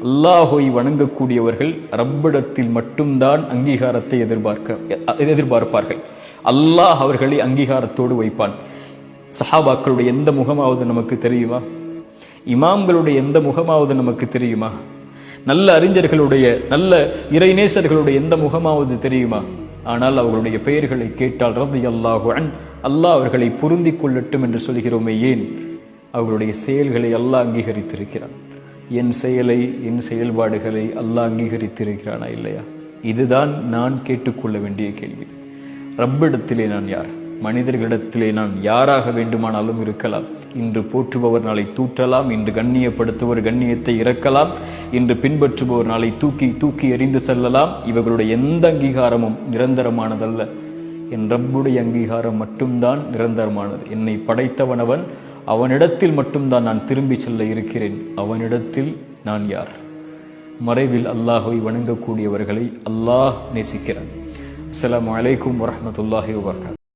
அல்லாஹை வணங்கக்கூடியவர்கள் ரப்பிடத்தில் மட்டும்தான் அங்கீகாரத்தை எதிர்பார்ப்பார்கள். அல்லாஹ் அவர்களை அங்கீகாரத்தோடு வைப்பான். சஹாபாக்களுடைய எந்த முகமாவது நமக்கு தெரியுமா? இமாம்களுடைய எந்த முகமாவது நமக்கு தெரியுமா? நல்ல அறிஞர்களுடைய, நல்ல இறைநேசர்களுடைய எந்த முகமாவது தெரியுமா? ஆனால் அவர்களுடைய பெயர்களை கேட்டால் ரலியல்லாஹு அன்ஹு, அல்லாஹ் அவர்களை பொருந்திக் கொள்ளட்டும் என்று சொல்கிறோமே, ஏன்? அவர்களுடைய செயல்களை அல்லாஹ் அங்கீகரித்திருக்கிறான். என் செயலை, என் செயல்பாடுகளை அல்லாஹ் அங்கீகரித்திருக்கிறானா இல்லையா? இதுதான் நான் கேட்டுக்கொள்ள வேண்டிய கேள்வி. ரப்பிடத்திலே நான் யார்? மனிதர்களிடத்திலே நான் யாராக வேண்டுமானாலும் இருக்கலாம். இன்று போற்றுபவர் நாளை தூற்றலாம், இன்று கண்ணியப்படுத்துவர் கண்ணியத்தை இறக்கலாம், இன்று பின்பற்றுபவர் நாளை தூக்கி தூக்கி எறிந்து செல்லலாம். இவர்களுடைய எந்த அங்கீகாரமும் நிரந்தரமானதல்ல. என் ரப்புடைய அங்கீகாரம் மட்டும்தான் நிரந்தரமானது. என்னை படைத்தவனவன், அவனிடத்தில் மட்டும்தான் நான் திரும்பி செல்ல இருக்கிறேன். அவனிடத்தில் நான் யார்? மறைவில் அல்லாஹை வணங்கக்கூடியவர்களை அல்லாஹ் நேசிக்கிறான். அஸ்ஸலாமு அலைக்கும் வரஹ்மத்துல்லாஹி வபரகாத்துஹு.